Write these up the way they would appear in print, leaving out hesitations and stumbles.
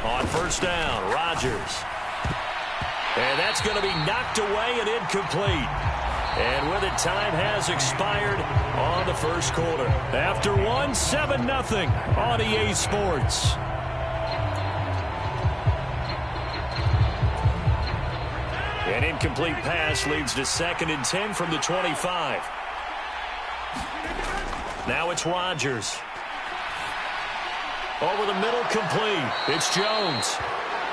On first down, Rodgers. And that's going to be knocked away and incomplete. And with it, time has expired on the first quarter. After one, 7-0 on EA Sports. An incomplete pass leads to 2nd and 10 from the 25. Now it's Rodgers. Over the middle, complete. It's Jones.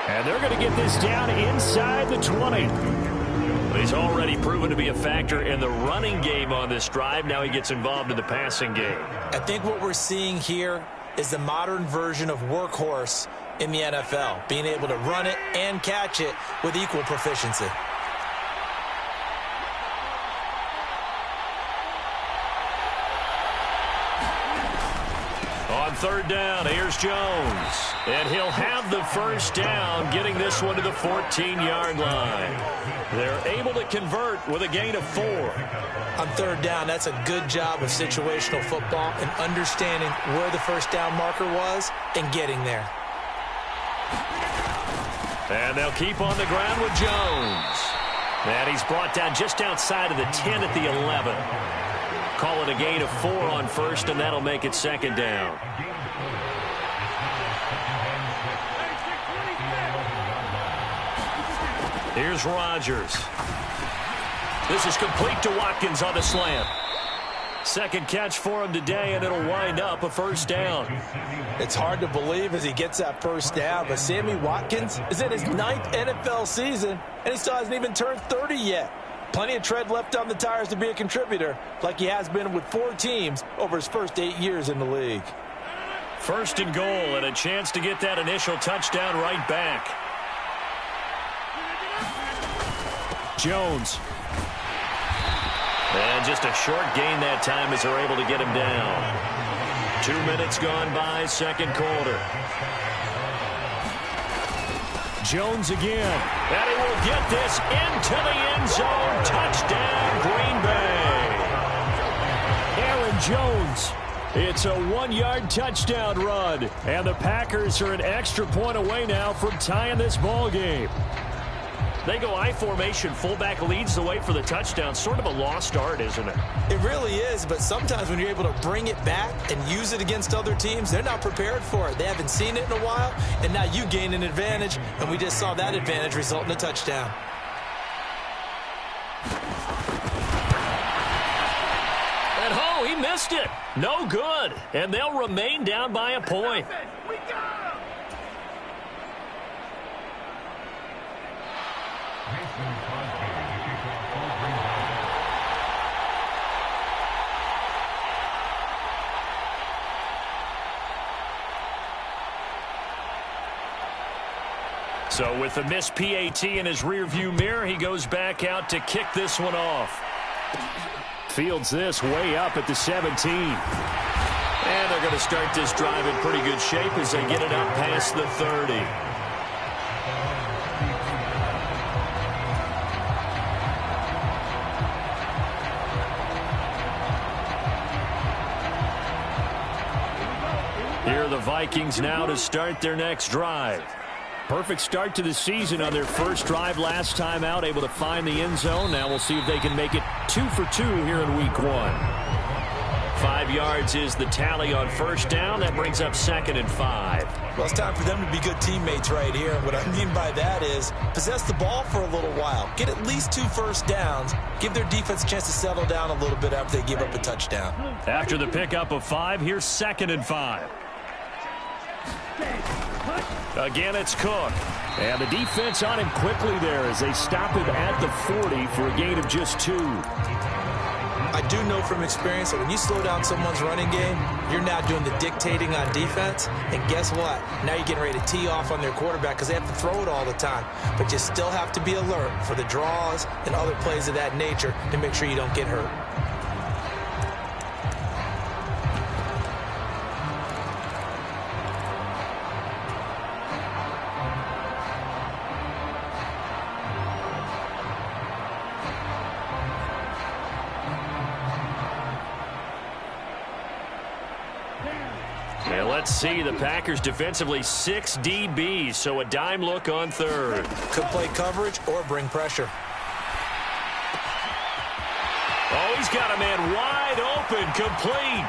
And they're going to get this down inside the 20. He's already proven to be a factor in the running game on this drive. Now he gets involved in the passing game. I think what we're seeing here is the modern version of workhorse in the NFL, being able to run it and catch it with equal proficiency. On third down, here's Jones. And he'll have the first down, getting this one to the 14-yard line. They're able to convert with a gain of 4. On third down, that's a good job of situational football and understanding where the first down marker was and getting there. And they'll keep on the ground with Jones. And he's brought down just outside of the 10 at the 11. Call it a gain of 4 on first, and that'll make it 2nd down. Here's Rodgers. This is complete to Watkins on the slant. Second catch for him today, and it'll wind up a first down. It's hard to believe as he gets that first down, but Sammy Watkins is in his 9th NFL season, and he still hasn't even turned 30 yet. Plenty of tread left on the tires to be a contributor, like he has been with 4 teams over his first 8 years in the league. First and goal, and a chance to get that initial touchdown right back. Jones. And just a short gain that time as they're able to get him down. 2 minutes gone by, second quarter. Jones again. And he will get this into the end zone. Touchdown, Green Bay. Aaron Jones. It's a 1-yard touchdown run. And the Packers are an extra point away now from tying this ball game. They go I formation. Fullback leads the way for the touchdown. Sort of a lost art, isn't it? It really is, but sometimes when you're able to bring it back and use it against other teams, they're not prepared for it. They haven't seen it in a while, and now you gain an advantage, and we just saw that advantage result in a touchdown. And oh, he missed it. No good. And they'll remain down by a point. We got him. So with the missed PAT in his rearview mirror, he goes back out to kick this one off. Fields this way up at the 17. And they're going to start this drive in pretty good shape as they get it up past the 30. Here are the Vikings now to start their next drive. Perfect start to the season on their first drive last time out, able to find the end zone. Now we'll see if they can make it 2 for 2 here in week 1. 5 yards is the tally on first down. That brings up 2nd and 5. Well, it's time for them to be good teammates right here. What I mean by that is possess the ball for a little while. Get at least 2 first downs. Give their defense a chance to settle down a little bit after they give up a touchdown. After the pickup of 5, here's 2nd and 5. Again, it's Cook. And the defense on him quickly there as they stop him at the 40 for a gain of just 2. I do know from experience that when you slow down someone's running game, you're now doing the dictating on defense. And guess what? Now you're getting ready to tee off on their quarterback because they have to throw it all the time. But you still have to be alert for the draws and other plays of that nature to make sure you don't get hurt. And let's see, the Packers defensively 6 DBs, so a dime look on third. Could play coverage or bring pressure. Oh, he's got a man wide open, complete.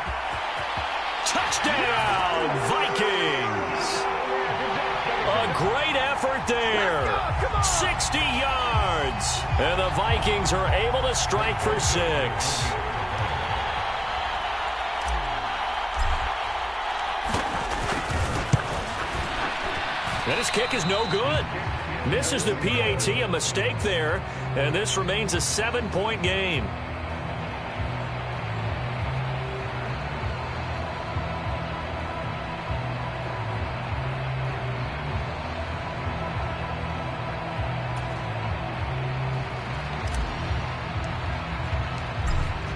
Touchdown, Vikings. A great effort there. 60 yards. And the Vikings are able to strike for 6. And his kick is no good. Misses the PAT, a mistake there. And this remains a 7-point game.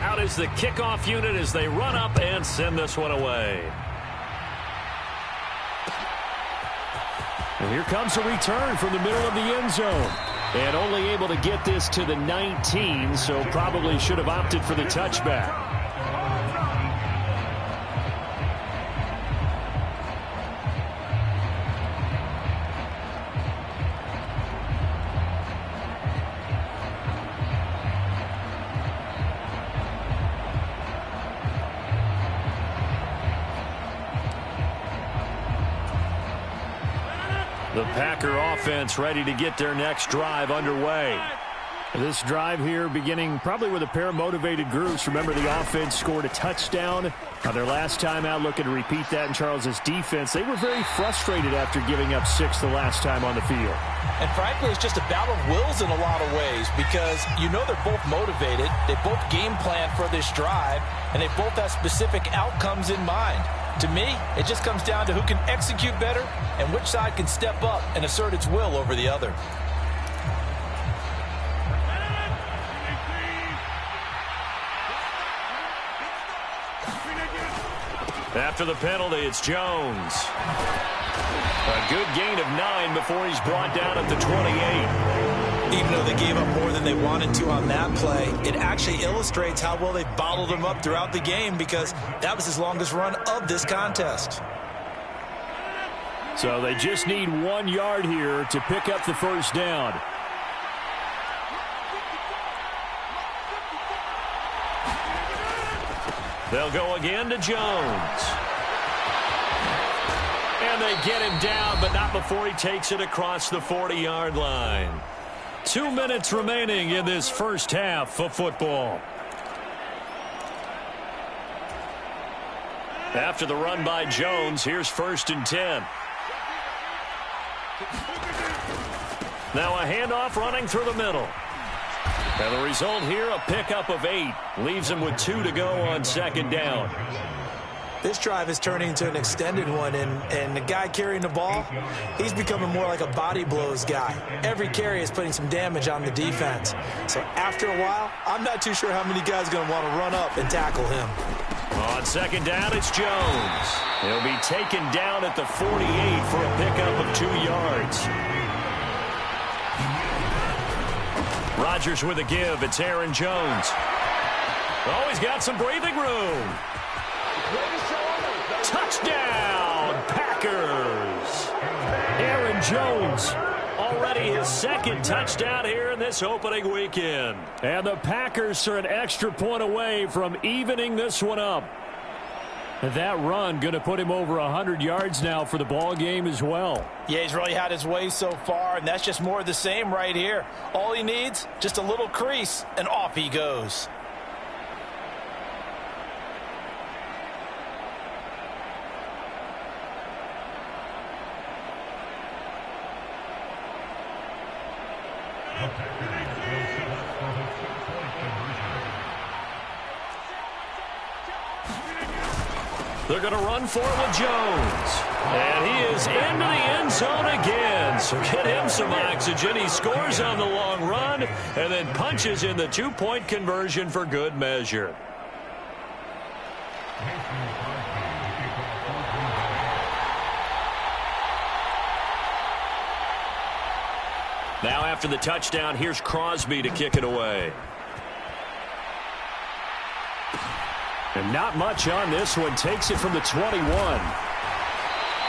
Out is the kickoff unit as they run up and send this one away. And here comes a return from the middle of the end zone. And only able to get this to the 19, so probably should have opted for the touchback. The Packer offense ready to get their next drive underway. This drive here beginning probably with a pair of motivated groups. Remember, the offense scored a touchdown on their last time out, looking to repeat that in Charles's defense. They were very frustrated after giving up 6 the last time on the field. And frankly, it's just a battle of wills in a lot of ways because you know they're both motivated. They both game plan for this drive, and they both have specific outcomes in mind. To me, it just comes down to who can execute better and which side can step up and assert its will over the other. After the penalty, it's Jones. A good gain of 9 before he's brought down at the 28. Even though they gave up more than they wanted to on that play, it actually illustrates how well they bottled him up throughout the game because that was his longest run of this contest. So they just need 1 yard here to pick up the first down. They'll go again to Jones. And they get him down, but not before he takes it across the 40-yard line. 2 minutes remaining in this first half of football. After the run by Jones, here's 1st and 10. Now a handoff running through the middle. And the result here, a pickup of 8. Leaves him with 2 to go on 2nd down. This drive is turning into an extended one, and the guy carrying the ball, he's becoming more like a body blows guy. Every carry is putting some damage on the defense. So after a while, I'm not too sure how many guys are going to want to run up and tackle him. On 2nd down, it's Jones. He'll be taken down at the 48 for a pickup of 2 yards. Rodgers with a give. It's Aaron Jones. Oh, he's got some breathing room. Touchdown, Packers. Aaron Jones, already his 2nd touchdown here in this opening weekend. And the Packers are an extra point away from evening this one up. That run going to put him over 100 yards now for the ball game as well. Yeah, he's really had his way so far, and that's just more of the same right here. All he needs, just a little crease, and off he goes. They're going to run for it with Jones. And he is into the end zone again. So get him some oxygen. He scores on the long run and then punches in the 2-point conversion for good measure. Now after the touchdown, here's Crosby to kick it away. And not much on this one. Takes it from the 21.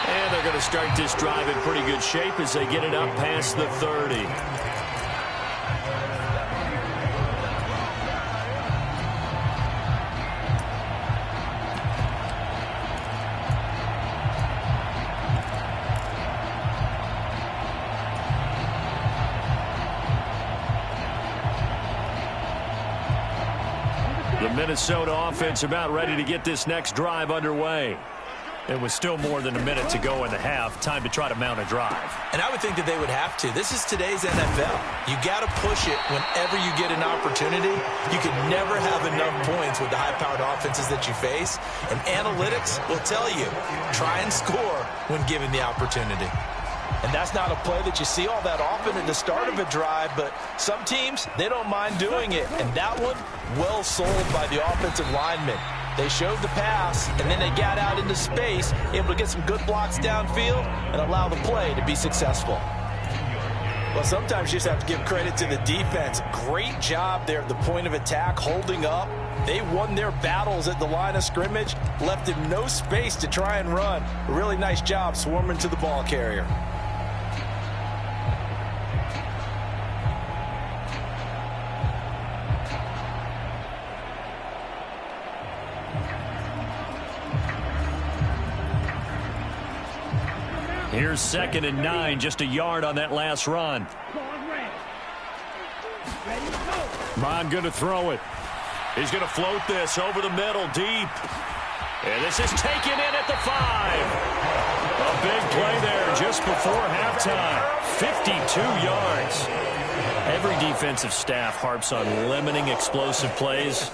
And they're going to start this drive in pretty good shape as they get it up past the 30. The Minnesota offense about ready to get this next drive underway. It was still more than a minute to go in the half. Time to try to mount a drive. And I would think that they would have to. This is today's NFL. You got to push it whenever you get an opportunity. You can never have enough points with the high-powered offenses that you face. And analytics will tell you, try and score when given the opportunity. And that's not a play that you see all that often at the start of a drive, but some teams, they don't mind doing it. And that one, well sold by the offensive lineman. They showed the pass, and then they got out into space, able to get some good blocks downfield and allow the play to be successful. Well, sometimes you just have to give credit to the defense. Great job there at the point of attack, holding up. They won their battles at the line of scrimmage, left him no space to try and run. A really nice job swarming to the ball carrier. Here's 2nd and 9, just a yard on that last run. Mon going to throw it. He's going to float this over the middle, deep. And this is taken in at the 5. A big play there just before halftime. 52 yards. Every defensive staff harps on limiting explosive plays.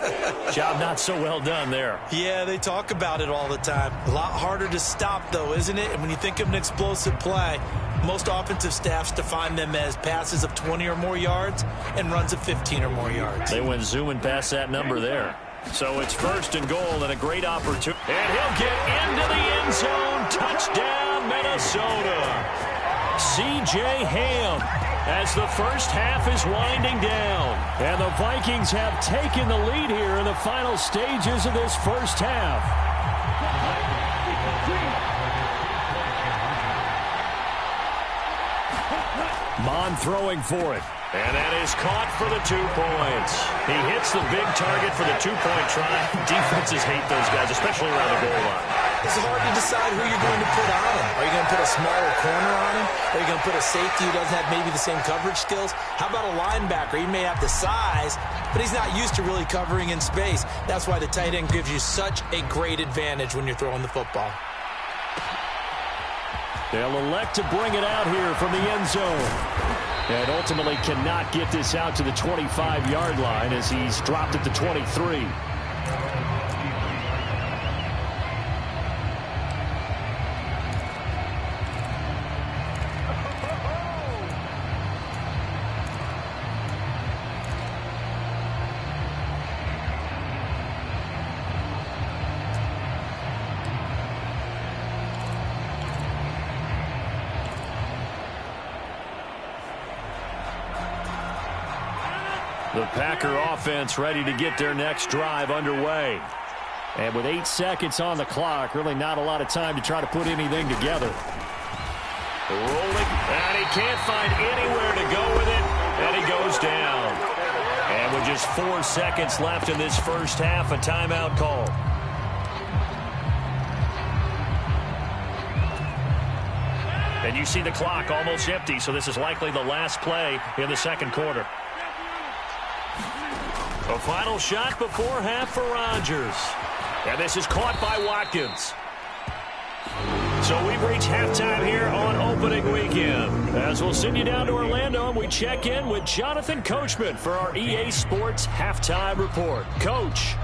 Job not so well done there. Yeah, they talk about it all the time. A lot harder to stop, though, isn't it? And when you think of an explosive play, most offensive staffs define them as passes of 20 or more yards and runs of 15 or more yards. They went zooming past that number there. So it's 1st and goal and a great opportunity. And he'll get into the end zone. Touchdown, Minnesota. C.J. Ham as the first half is winding down. And the Vikings have taken the lead here in the final stages of this first half. Mon throwing for it. And that is caught for the 2 points. He hits the big target for the 2-point try. Defenses hate those guys, especially around the goal line. It's hard to decide who you're going to put on him. Are you going to put a smaller corner on him? Are you going to put a safety who doesn't have maybe the same coverage skills? How about a linebacker? He may have the size, but he's not used to really covering in space. That's why the tight end gives you such a great advantage when you're throwing the football. They'll elect to bring it out here from the end zone. And ultimately cannot get this out to the 25-yard line as he's dropped at the 23. The Packer offense ready to get their next drive underway. And with 8 seconds on the clock, really not a lot of time to try to put anything together. Rolling, and he can't find anywhere to go with it, and he goes down. And with just 4 seconds left in this first half, a timeout call. And you see the clock almost empty, so this is likely the last play in the second quarter. A final shot before half for Rodgers. And this is caught by Watkins. So we've reached halftime here on opening weekend. As we'll send you down to Orlando and we check in with Jonathan Coachman for our EA Sports Halftime Report. Coach.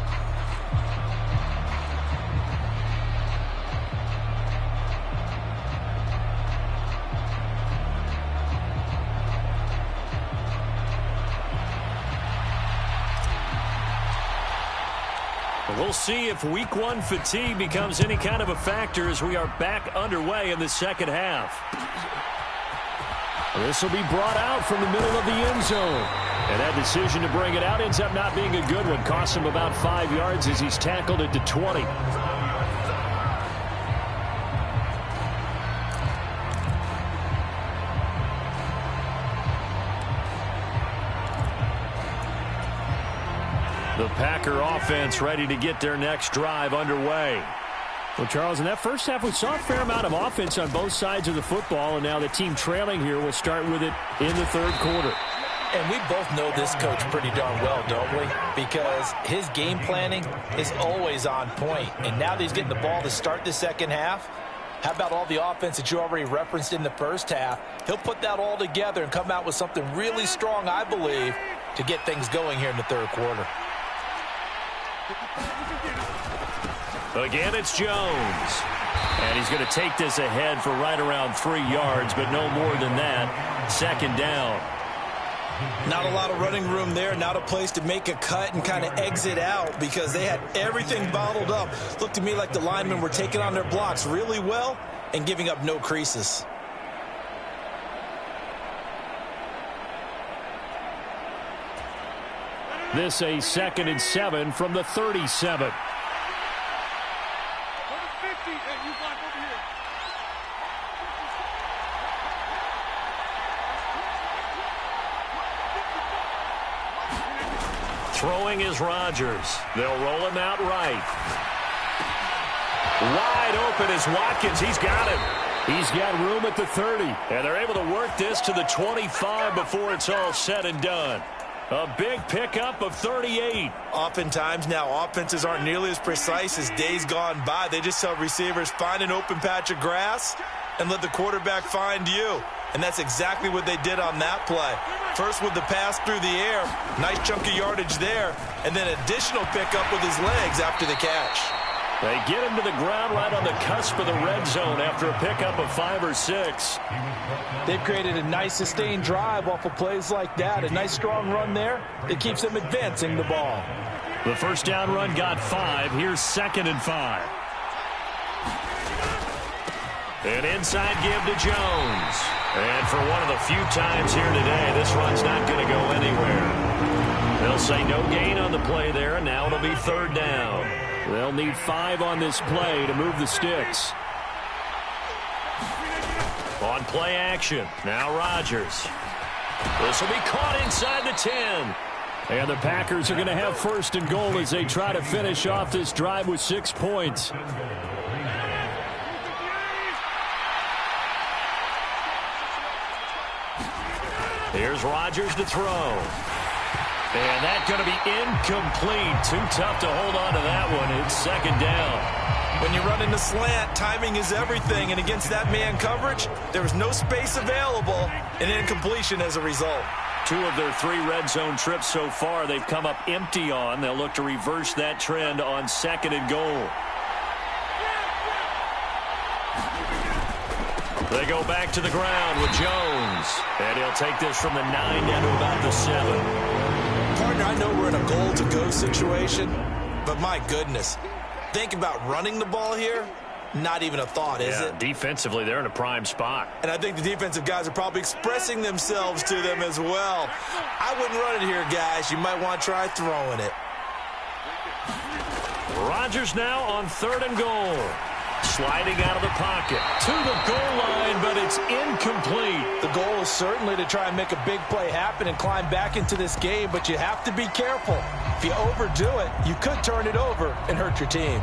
We'll see if week 1 fatigue becomes any kind of a factor as we are back underway in the second half. This will be brought out from the middle of the end zone. And that decision to bring it out ends up not being a good one. Costs him about 5 yards as he's tackled at the 20. The Packer offense ready to get their next drive underway. Well, Charles, in that first half, we saw a fair amount of offense on both sides of the football, and now the team trailing here will start with it in the third quarter. And we both know this coach pretty darn well, don't we? Because his game planning is always on point. And now that he's getting the ball to start the second half, how about all the offense that you already referenced in the first half? He'll put that all together and come out with something really strong, I believe, to get things going here in the third quarter. Again, it's Jones. And he's going to take this ahead for right around 3 yards, but no more than that. Second down. Not a lot of running room there, not a place to make a cut and kind of exit out because they had everything bottled up. Looked to me like the linemen were taking on their blocks really well and giving up no creases. This a 2nd and 7 from the 37. Throwing is Rodgers. They'll roll him out right. Wide open is Watkins. He's got him. He's got room at the 30. And they're able to work this to the 25 before it's all said and done. A big pickup of 38. Oftentimes now offenses aren't nearly as precise as days gone by. They just tell receivers, find an open patch of grass and let the quarterback find you. And that's exactly what they did on that play. First with the pass through the air, nice chunk of yardage there, and then additional pickup with his legs after the catch. They get him to the ground right on the cusp of the red zone after a pickup of 5 or 6. They've created a nice sustained drive off of plays like that. A nice strong run there that keeps them advancing the ball. The first down run got 5. Here's 2nd and 5. An inside give to Jones. And for one of the few times here today, this run's not going to go anywhere. They'll say no gain on the play there, and now it'll be 3rd down. They'll need 5 on this play to move the sticks. On play action, now Rodgers. This will be caught inside the 10. And the Packers are going to have 1st and goal as they try to finish off this drive with 6 points. Here's Rodgers to throw. And that's going to be incomplete. Too tough to hold on to that one. It's 2nd down. When you run in the slant, timing is everything. And against that man coverage, there was no space available and incompletion as a result. 2 of their 3 red zone trips so far they've come up empty on. They'll look to reverse that trend on 2nd and goal. They go back to the ground with Jones. And he'll take this from the 9 down to about the 7. Partner, I know we're in a goal-to-go situation, but my goodness, think about running the ball here. Not even a thought, is it? Defensively, they're in a prime spot. And I think the defensive guys are probably expressing themselves to them as well. I wouldn't run it here, guys. You might want to try throwing it. Rodgers now on 3rd and goal. Sliding out of the pocket to the goal line, but it's incomplete. The goal is certainly to try and make a big play happen and climb back into this game, but you have to be careful. If you overdo it, you could turn it over and hurt your team.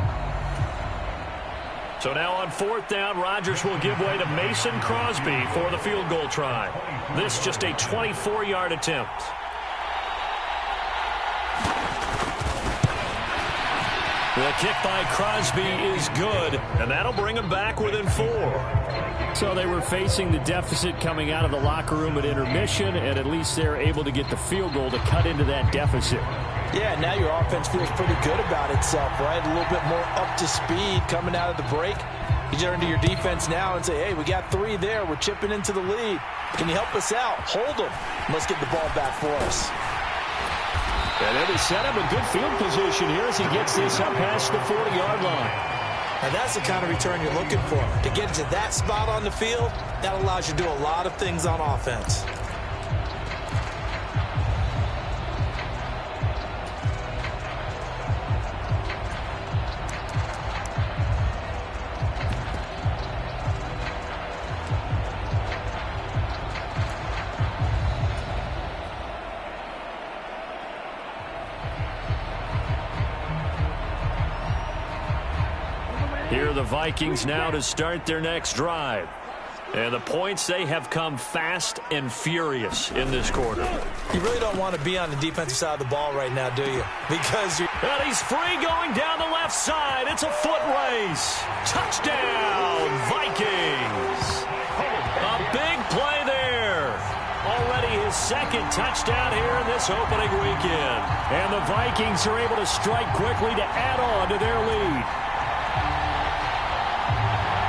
So now on 4th down, Rodgers will give way to Mason Crosby for the field goal try. This just a 24-yard attempt. The kick by Crosby is good, and that'll bring him back within 4. So they were facing the deficit coming out of the locker room at intermission, and at least they're able to get the field goal to cut into that deficit. Yeah, now your offense feels pretty good about itself, right? A little bit more up to speed coming out of the break. You turn to your defense now and say, hey, we got 3 there. We're chipping into the lead. Can you help us out? Hold them. Let's get the ball back for us. And then he set up a good field position here as he gets this up past the 40-yard line. And that's the kind of return you're looking for. To get to that spot on the field, that allows you to do a lot of things on offense. the Vikings now to start their next drive. And the points, they have come fast and furious in this quarter. You really don't want to be on the defensive side of the ball right now, do you? Because and he's free going down the left side. It's a foot race. Touchdown, Vikings. A big play there. Already his second touchdown here in this opening weekend. And the Vikings are able to strike quickly to add on to their lead.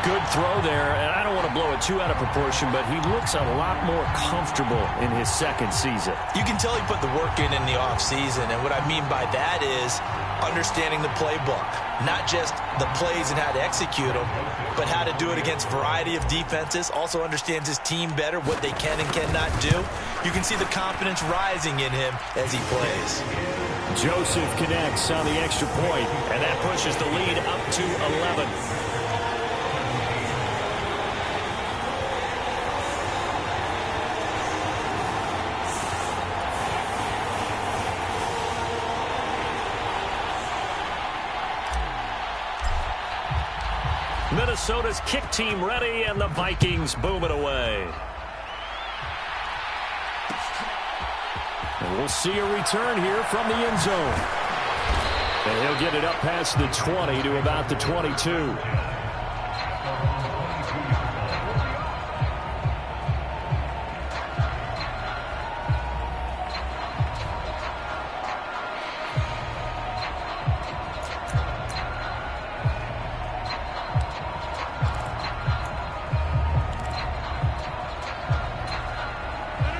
Good throw there, and I don't want to blow it too out of proportion, but he looks a lot more comfortable in his second season. You can tell he put the work in the offseason, and what I mean by that is understanding the playbook. Not just the plays and how to execute them, but how to do it against a variety of defenses. Also understands his team better, what they can and cannot do. You can see the confidence rising in him as he plays. Joseph connects on the extra point, and that pushes the lead up to 11. Minnesota's kick team ready, and the Vikings boom it away. And we'll see a return here from the end zone. And he'll get it up past the 20 to about the 22.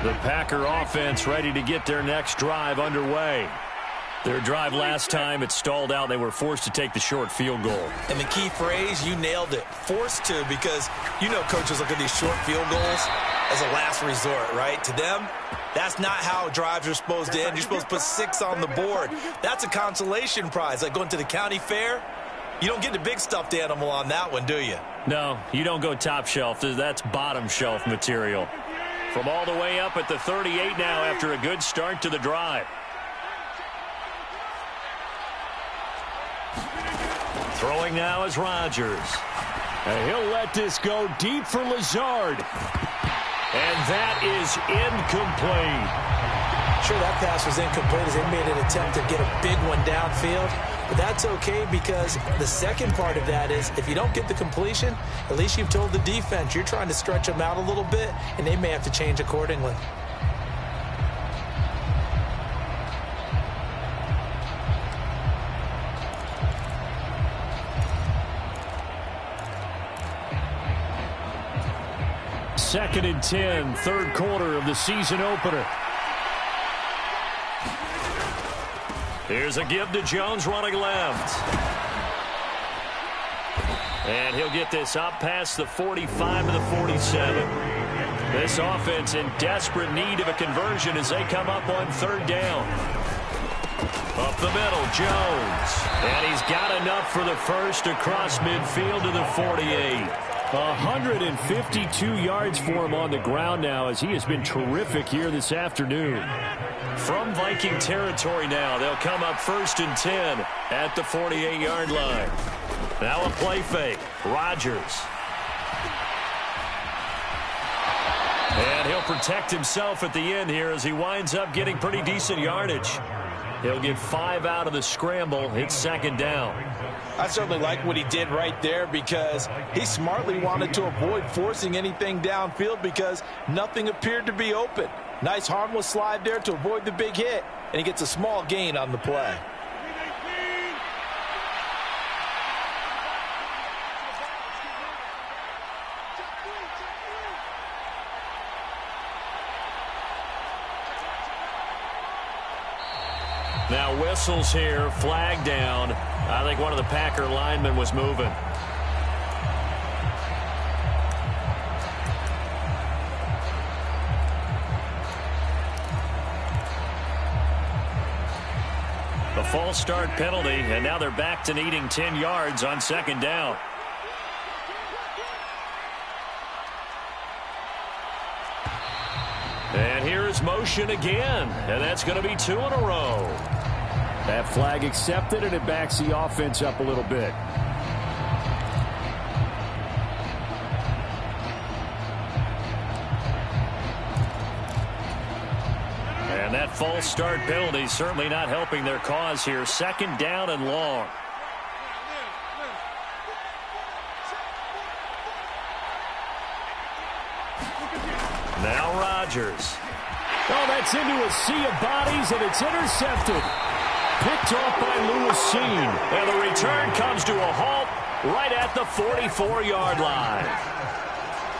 The Packer offense ready to get their next drive underway. Their drive last time, it stalled out. They were forced to take the short field goal. And the key phrase, you nailed it, forced to, because you know coaches look at these short field goals as a last resort, right? To them, that's not how drives are supposed to end. You're supposed to put 6 on the board. That's a consolation prize, like going to the county fair. You don't get the big stuffed animal on that one, do you? No, you don't go top shelf. That's bottom shelf material. From all the way up at the 38 now after a good start to the drive. Throwing now is Rodgers. And he'll let this go deep for Lazard. And that is incomplete. Sure, that pass was incomplete as they made an attempt to get a big one downfield. But that's okay, because the second part of that is if you don't get the completion, at least you've told the defense you're trying to stretch them out a little bit, and they may have to change accordingly. Second and 10, third quarter of the season opener. Here's a give to Jones running left. And he'll get this up past the 45 to the 47. This offense in desperate need of a conversion as they come up on third down. Up the middle, Jones. And he's got enough for the first across midfield to the 48. 152 yards for him on the ground now, as he has been terrific here this afternoon. From Viking territory now, they'll come up first and 10 at the 48-yard line. Now a play fake. Rodgers. And he'll protect himself at the end here as he winds up getting pretty decent yardage. He'll get 5 out of the scramble. It's second down. I certainly like what he did right there, because he smartly wanted to avoid forcing anything downfield because nothing appeared to be open. Nice harmless slide there to avoid the big hit, and he gets a small gain on the play. Now whistles here, flag down. I think one of the Packer linemen was moving. A false start penalty, and now they're back to needing 10 yards on second down. And here is motion again, and that's going to be 2 in a row. That flag accepted, and it backs the offense up a little bit. that false start penalty certainly not helping their cause here. 2nd down and long. Now Rodgers. Oh, that's into a sea of bodies, and it's intercepted. Picked off by Lewis Seen. And the return comes to a halt right at the 44-yard line.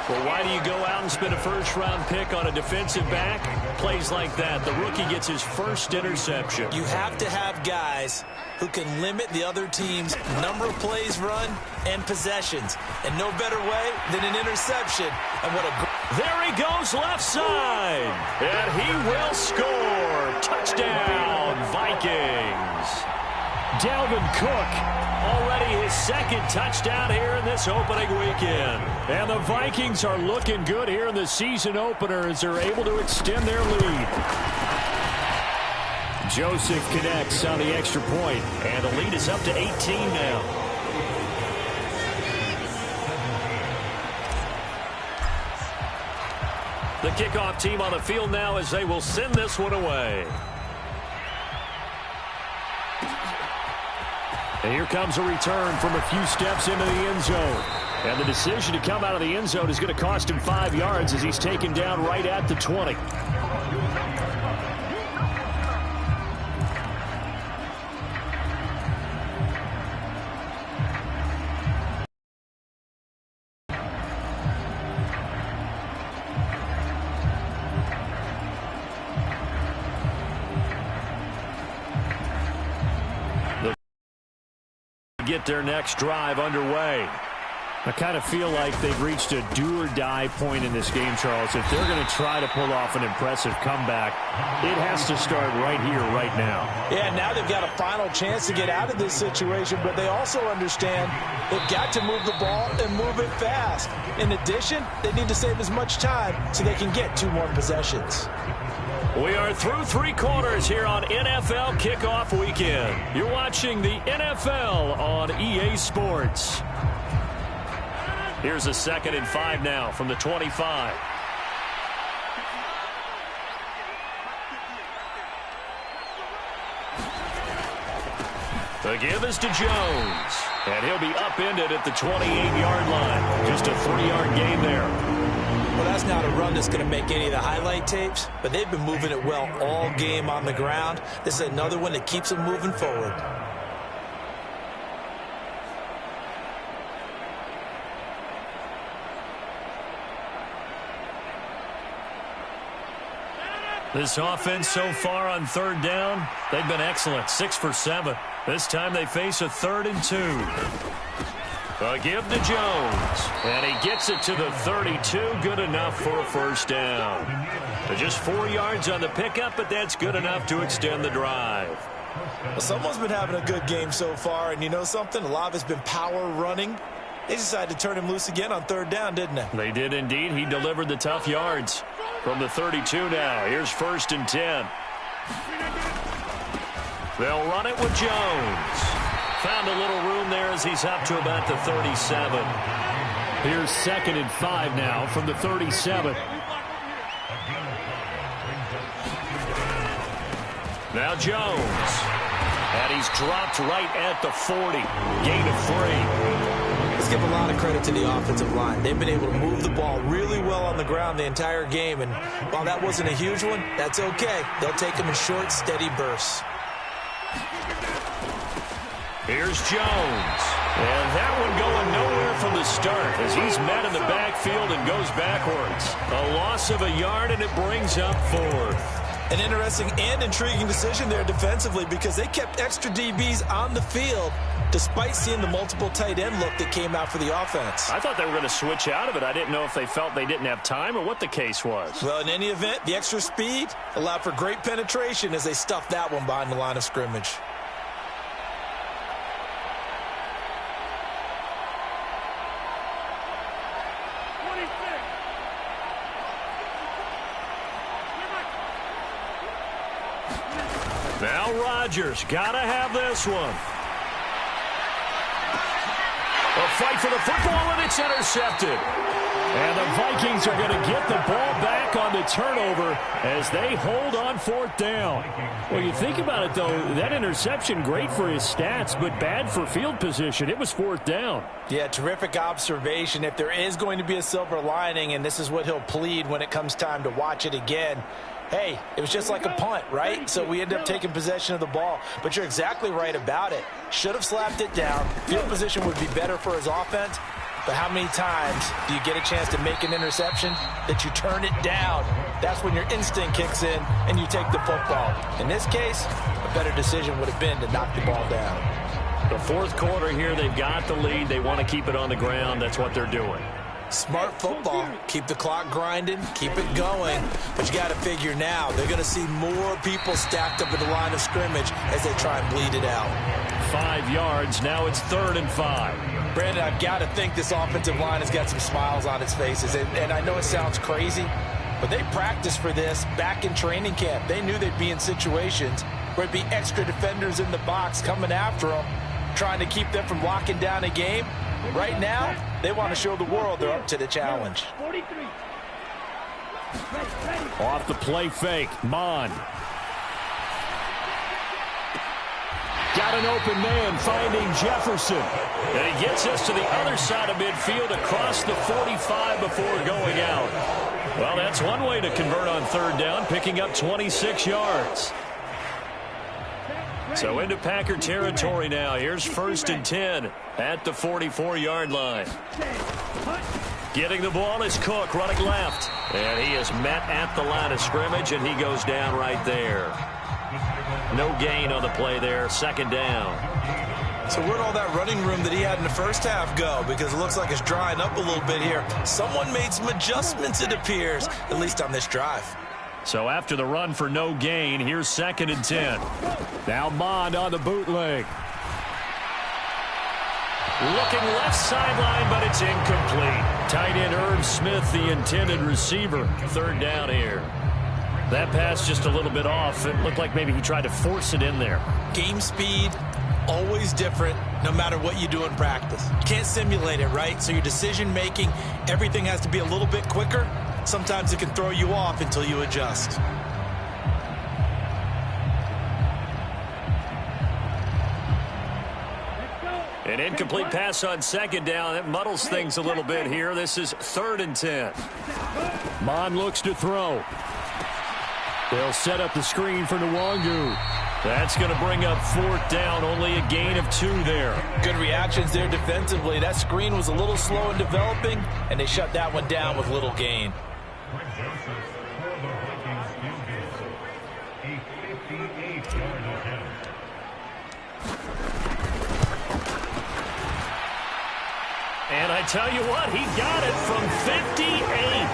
Well, why do you go out and spend a first-round pick on a defensive back? Plays like that. The rookie gets his first interception. You have to have guys who can limit the other team's number of plays run and possessions. And no better way than an interception. And what a... There he goes left side. And he will score. Touchdown, Vikings. Dalvin Cook, already his 2nd touchdown here in this opening weekend. And the Vikings are looking good here in the season opener as they're able to extend their lead. Joseph connects on the extra point. And the lead is up to 18 now. The kickoff team on the field now as they will send this one away. And here comes a return from a few steps into the end zone. And the decision to come out of the end zone is going to cost him 5 yards as he's taken down right at the 20. Get their next drive underway. I kind of feel like they've reached a do-or-die point in this game, Charles. If they're going to try to pull off an impressive comeback, it has to start right here, right now. Yeah, now they've got a final chance to get out of this situation, but they also understand they've got to move the ball and move it fast. In addition, they need to save as much time so they can get 2 more possessions. We are through 3 quarters here on NFL Kickoff Weekend. You're watching the NFL on EA Sports. Here's a 2nd and 5 now from the 25. The give is to Jones. And he'll be upended at the 28-yard line. Just a 3-yard gain there. Well, that's not a run that's going to make any of the highlight tapes, but they've been moving it well all game on the ground. This is another one that keeps them moving forward. This offense so far on 3rd down, they've been excellent. 6 for 7. This time they face a 3rd and 2. A give to Jones. And he gets it to the 32. Good enough for a first down. Just 4 yards on the pickup, but that's good enough to extend the drive. Well, someone's been having a good game so far, and you know something? A lot of it's been power running. They decided to turn him loose again on 3rd down, didn't they? They did indeed. He delivered the tough yards. From the 32 now, here's 1st and 10. They'll run it with Jones. Found a little room there as he's up to about the 37. Here's 2nd and 5 now from the 37. Now Jones. And he's dropped right at the 40. Gain of 3. Let's give a lot of credit to the offensive line. They've been able to move the ball really well on the ground the entire game. And while that wasn't a huge one, that's okay. They'll take them in short, steady bursts. Here's Jones. And that one going nowhere from the start as he's met in the backfield and goes backwards. A loss of a yard, and it brings up 4th. An interesting and intriguing decision there defensively because they kept extra DBs on the field despite seeing the multiple tight end look that came out for the offense. I thought they were going to switch out of it. I didn't know if they felt they didn't have time or what the case was. Well, in any event, the extra speed allowed for great penetration as they stuffed that one behind the line of scrimmage. Now Rodgers, gotta have this one. A fight for the football, and it's intercepted. And the Vikings are going to get the ball back on the turnover as they hold on 4th down. Well, you think about it, though, that interception, great for his stats, but bad for field position. It was 4th down. Yeah, terrific observation. If there is going to be a silver lining, and this is what he'll plead when it comes time to watch it again, hey, it was just like a punt, right? So we end up taking possession of the ball. But you're exactly right about it. Should have slapped it down. Field position would be better for his offense. But how many times do you get a chance to make an interception that you turn it down? That's when your instinct kicks in and you take the football. In this case, a better decision would have been to knock the ball down. The 4th quarter here, they've got the lead. They want to keep it on the ground. That's what they're doing. Smart football. Keep the clock grinding. Keep it going. But you got to figure now, they're going to see more people stacked up at the line of scrimmage as they try and bleed it out. 5 yards. Now it's 3rd and 5. Brandon, I've got to think this offensive line has got some smiles on its faces. And I know it sounds crazy, but they practiced for this back in training camp. They knew they'd be in situations where it'd be extra defenders in the box coming after them, trying to keep them from locking down a game. Right now, they want to show the world they're up to the challenge. Off the play fake, Mon. Got an open man finding Jefferson. And he gets us to the other side of midfield across the 45 before going out. Well, that's one way to convert on 3rd down, picking up 26 yards. So into Packer territory now. Here's 1st and 10 at the 44-yard line. Getting the ball is Cook running left. And he is met at the line of scrimmage, and he goes down right there. No gain on the play there, 2nd down. So where'd all that running room that he had in the first half go? Because it looks like it's drying up a little bit here. Someone made some adjustments, it appears, at least on this drive. So after the run for no gain, here's 2nd and 10. Now Mond on the bootleg. Looking left sideline, but it's incomplete. Tight end Irv Smith, the intended receiver. 3rd down here. That pass just a little bit off. It looked like maybe he tried to force it in there. Game speed, always different, no matter what you do in practice. You can't simulate it, right? So your decision-making, everything has to be a little bit quicker. Sometimes it can throw you off until you adjust. An incomplete pass on 2nd down. That muddles things a little bit here. This is 3rd and 10. Mon looks to throw. They'll set up the screen for Nwangu. That's going to bring up 4th down. Only a gain of 2 there. Good reactions there defensively. That screen was a little slow in developing, and they shut that one down with little gain. And I tell you what, he got it from 58.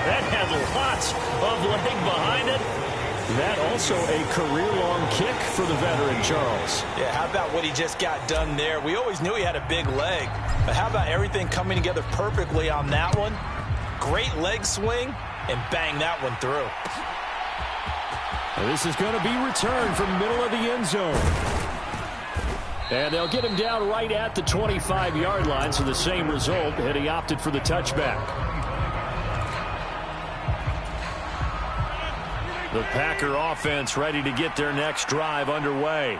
That had lots of leg behind it. That also a career-long kick for the veteran, Charles. Yeah, how about what he just got done there? We always knew he had a big leg, but how about everything coming together perfectly on that one? Great leg swing, and bang that one through. This is going to be returned from middle of the end zone. And they'll get him down right at the 25-yard line, so the same result, and he opted for the touchback. The Packer offense ready to get their next drive underway.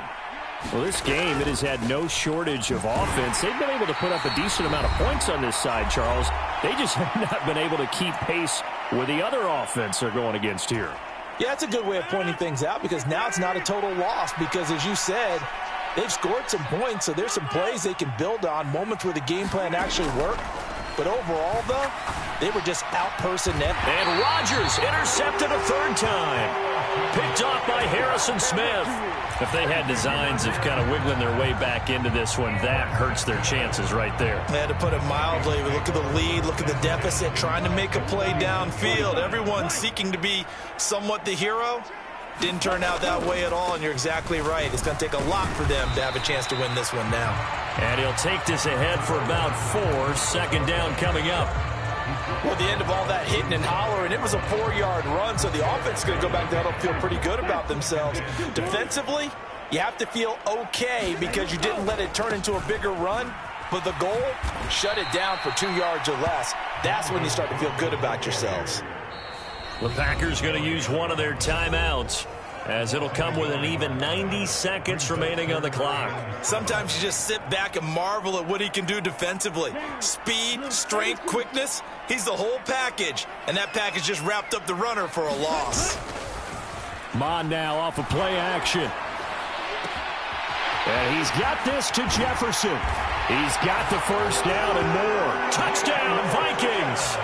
Well, this game, it has had no shortage of offense. They've been able to put up a decent amount of points on this side, Charles. They just have not been able to keep pace with the other offense they're going against here. Yeah, that's a good way of pointing things out, because now it's not a total loss, because as you said, they've scored some points, so there's some plays they can build on, moments where the game plan actually worked. But overall, though, they were just out-personnel. And Rodgers intercepted a 3rd time. Picked off by Harrison Smith. If they had designs of kind of wiggling their way back into this one, that hurts their chances right there. They had to put it mildly. Look at the lead, look at the deficit, trying to make a play downfield. Everyone seeking to be somewhat the hero. Didn't turn out that way at all, and you're exactly right. It's going to take a lot for them to have a chance to win this one now. And he'll take this ahead for about 4. 2nd down coming up. Well, at the end of all that hitting and hollering, it was a 4-yard run, so the offense is going to go back there and feel pretty good about themselves. Defensively, you have to feel okay because you didn't let it turn into a bigger run. But the goal, shut it down for 2 yards or less. That's when you start to feel good about yourselves. The Packers going to use one of their timeouts, as it'll come with an even 90 seconds remaining on the clock. Sometimes you just sit back and marvel at what he can do defensively. Speed, strength, quickness, he's the whole package. And that package just wrapped up the runner for a loss. Mon now off of play action. And he's got this to Jefferson. He's got the first down and more. Touchdown, Vikings!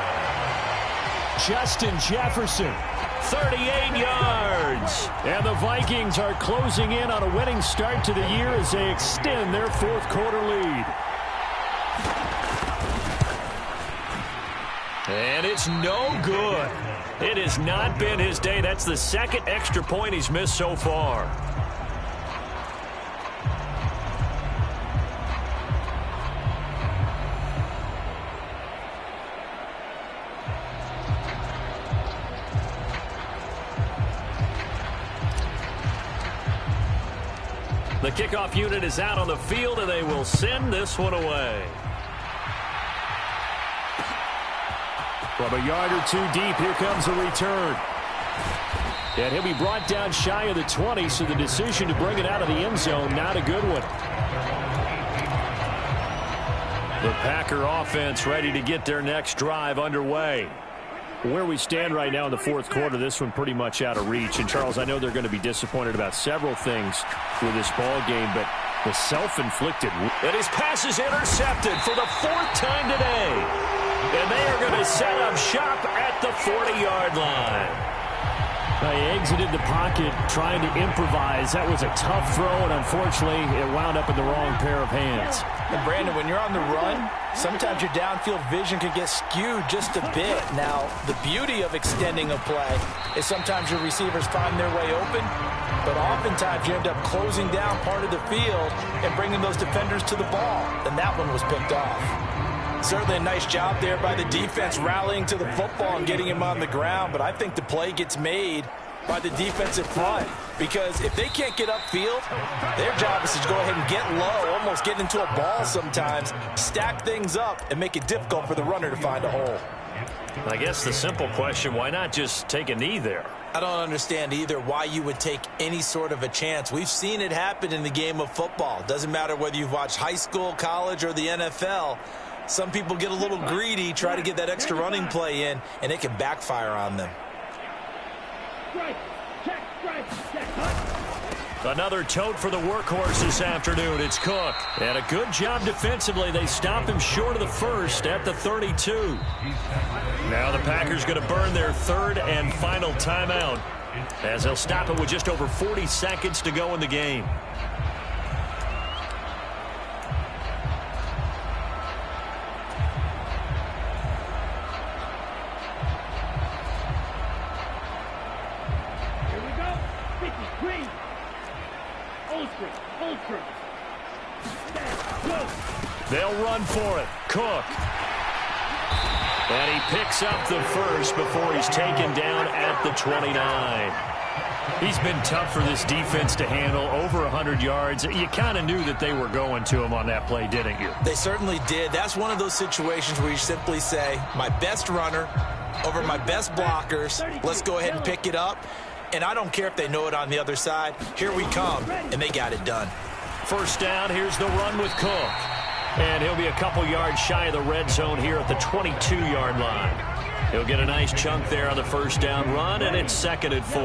Justin Jefferson, 38 yards. And the Vikings are closing in on a winning start to the year as they extend their fourth quarter lead. And it's no good. It has not been his day. That's the second extra point he's missed so far. The kickoff unit is out on the field, and they will send this one away. From a yard or two deep, here comes a return. And he'll be brought down shy of the 20, so the decision to bring it out of the end zone, not a good one. The Packer offense ready to get their next drive underway. Where we stand right now in the fourth quarter, this one pretty much out of reach. And, Charles, I know they're going to be disappointed about several things with this ball game, but the self-inflicted. And his pass is intercepted for the fourth time today. And they are going to set up shop at the 40-yard line. They exited the pocket trying to improvise. That was a tough throw, and unfortunately, it wound up in the wrong pair of hands. And, Brandon, when you're on the run, sometimes your downfield vision can get skewed just a bit. Now, the beauty of extending a play is sometimes your receivers find their way open, but oftentimes you end up closing down part of the field and bringing those defenders to the ball, and that one was picked off. Certainly a nice job there by the defense rallying to the football and getting him on the ground, but I think the play gets made by the defensive front, because if they can't get upfield, their job is to go ahead and get low, almost get into a ball sometimes, stack things up, and make it difficult for the runner to find a hole. I guess the simple question, why not just take a knee there? I don't understand either why you would take any sort of a chance. We've seen it happen in the game of football. Doesn't matter whether you've watched high school, college, or the NFL. Some people get a little greedy, try to get that extra running play in, and it can backfire on them. Another tote for the workhorse this afternoon. It's Cook. And a good job defensively. They stop him short of the first at the 32. Now the Packers going to burn their third and final timeout, as they'll stop it with just over 40 seconds to go in the game. They'll run for it. Cook. And he picks up the first before he's taken down at the 29. He's been tough for this defense to handle, over 100 yards. You kind of knew that they were going to him on that play, didn't you? They certainly did. That's one of those situations where you simply say, my best runner over my best blockers. Let's go ahead and pick it up. And I don't care if they know it on the other side. Here we come, and they got it done. First down, here's the run with Cook. And he'll be a couple yards shy of the red zone here at the 22-yard line. He'll get a nice chunk there on the first down run, and it's 2nd and 4.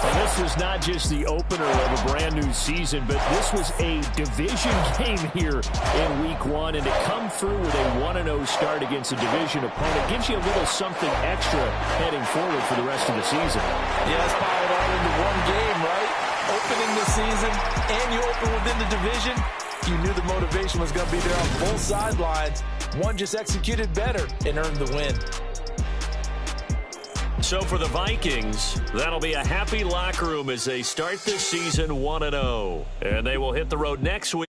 And this was not just the opener of a brand-new season, but this was a division game here in Week 1. And to come through with a 1-0 start against a division opponent gives you a little something extra heading forward for the rest of the season. Yeah, let's pile it all into one game, right? Opening the season, and you open within the division. You knew the motivation was going to be there on both sidelines. One just executed better and earned the win. So for the Vikings, that'll be a happy locker room as they start this season 1-0. And they will hit the road next week.